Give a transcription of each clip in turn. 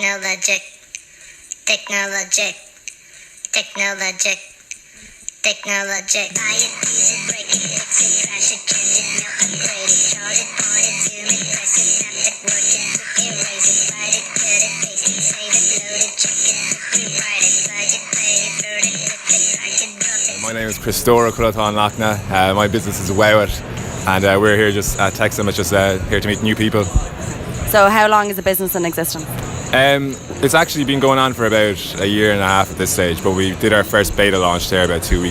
Technologic, technologic, technologic, technologic. Buy it, use it, break it, fix it, crash it, change it, melt, upgrade it, charge it, point it, zoom it, press it, snap it, work it, erase it, write it, cut it, paste it, save it, load it, check it, rewrite it, plug it, play it, burn it, lift it, drag it, drop it. My name is Christóra Culathán Lachna. My business is Waterford, and we're here just at Tech Summit, just here to meet new people. So how long is the business in existence? It's actually been going on for about a year and a half at this stage, but we did our first beta launch there about 2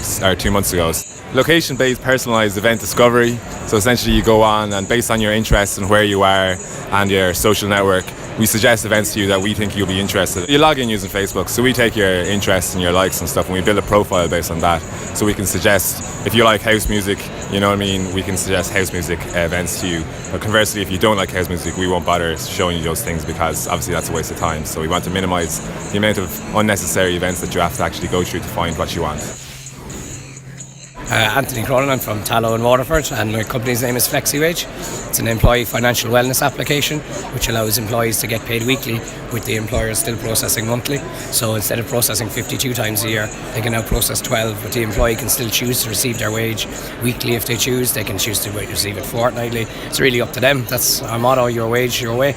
months ago. Location-based personalised event discovery. So essentially you go on and based on your interests and where you are and your social network, we suggest events to you that we think you'll be interested in. You log in using Facebook, so we take your interests and your likes and stuff and we build a profile based on that. So we can suggest, if you like house music, you know what I mean, we can suggest house music events to you. But conversely, if you don't like house music, we won't bother showing you those things because obviously that's a waste of time. So we want to minimise the amount of unnecessary events that you have to actually go through to find what you want. Anthony Cronin, I'm from Tallow in Waterford, and my company's name is FlexiWage. It's an employee financial wellness application which allows employees to get paid weekly with the employer still processing monthly. So instead of processing 52 times a year, they can now process 12, but the employee can still choose to receive their wage weekly if they choose. They can choose to receive it fortnightly. It's really up to them. That's our motto: your wage, your way.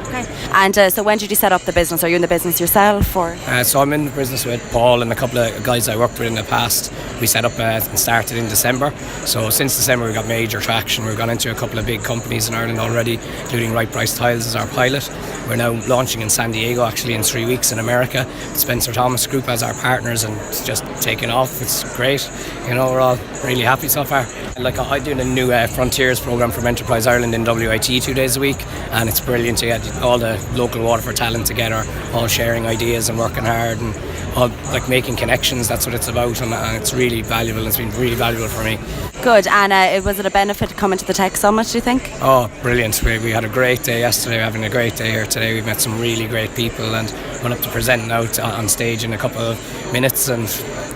Okay. And so when did you set up the business? Are you in the business yourself, or? So I'm in the business with Paul and a couple of guys I worked with in the past. We set up and started in December. So since December we got major traction. We've gone into a couple of big companies in Ireland already, including Right Price Tiles as our pilot. We're now launching in San Diego actually in 3 weeks in America. Spencer Thomas Group as our partners, and it's just taken off. It's great. You know, we're all really happy so far. Like I do the new Frontiers program from Enterprise Ireland in WIT 2 days a week, and it's brilliant to get all the local Waterford talent together, all sharing ideas and working hard and all like making connections. That's what it's about, and it's really valuable. It's been really valuable for me. Good. And was it a benefit coming to the Tech Summit, do you think? Oh, brilliant. We had a great day yesterday. We're having a great day here today. We've met some really great people and went up to present now on stage in a couple of minutes, and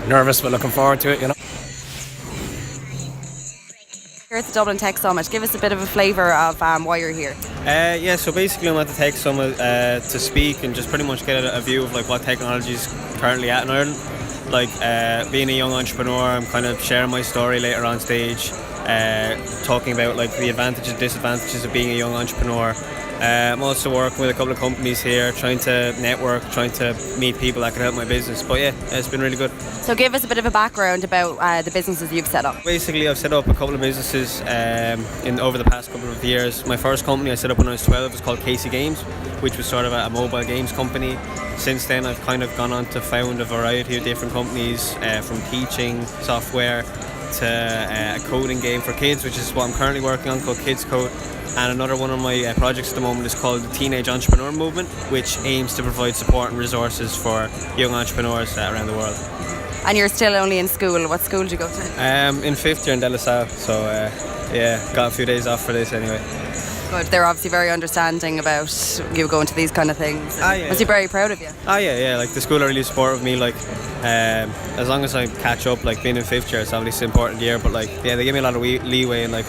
nervous but looking forward to it, you know. Here at the Dublin Tech Summit, give us a bit of a flavour of why you're here. So basically I'm at the Tech Summit to speak and just pretty much get a view of like what technology is currently at in Ireland. Like being a young entrepreneur, I'm kind of sharing my story later on stage, talking about like the advantages and disadvantages of being a young entrepreneur. I'm also working with a couple of companies here, trying to network, trying to meet people that can help my business. But yeah, it's been really good. So give us a bit of a background about the businesses you've set up. Basically, I've set up a couple of businesses over the past couple of years. My first company I set up when I was 12 was called Casey Games, which was sort of a mobile games company. Since then, I've kind of gone on to found a variety of different companies, from teaching software to a coding game for kids, which is what I'm currently working on, called Kids Code. And another one of my projects at the moment is called the Teenage Entrepreneur Movement, which aims to provide support and resources for young entrepreneurs around the world. And you're still only in school. What school did you go to? In fifth year in De La Salle, so got a few days off for this anyway. Good. They're obviously very understanding about you going to these kind of things. Was he very proud of you? Like the school are really supportive of me. Like as long as I catch up, like being in fifth year, it's obviously an important year. But like they give me a lot of leeway, and like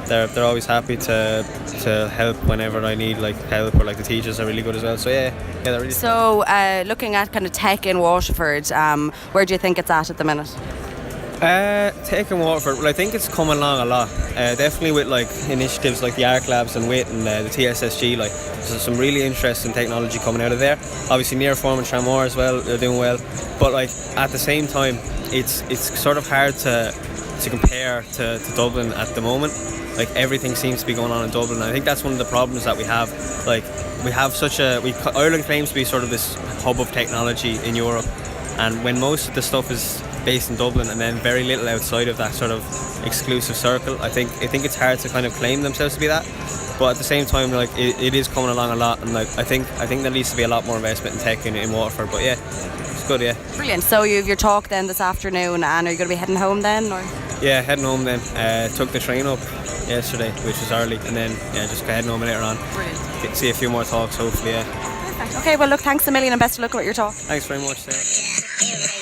they're always happy to help whenever I need like help, or like the teachers are really good as well. So they're really. So looking at kind of tech in Waterford, where do you think it's at the minute? Tech in Waterford, well, I think it's coming along a lot. Definitely with like initiatives like the ARC Labs and WIT and the TSSG, like there's some really interesting technology coming out of there. Obviously Nearform and Tramore as well, they're doing well. But like at the same time, it's sort of hard to compare to Dublin at the moment. Like everything seems to be going on in Dublin, and I think that's one of the problems that we have. Like we have Ireland claims to be sort of this hub of technology in Europe, and when most of the stuff is based in Dublin and then very little outside of that sort of exclusive circle, I think it's hard to kind of claim themselves to be that. But at the same time, like it is coming along a lot, and like I think there needs to be a lot more investment in tech in Waterford. But yeah, it's good. Yeah. Brilliant. So you have your talk then this afternoon, and are you going to be heading home then, or? Yeah, heading home then. Took the train up yesterday, which was early, and then just heading home later on. Brilliant. See a few more talks, hopefully. Yeah. Perfect. Okay. Well, look, thanks a million, and best of luck with your talk. Thanks very much, Sarah.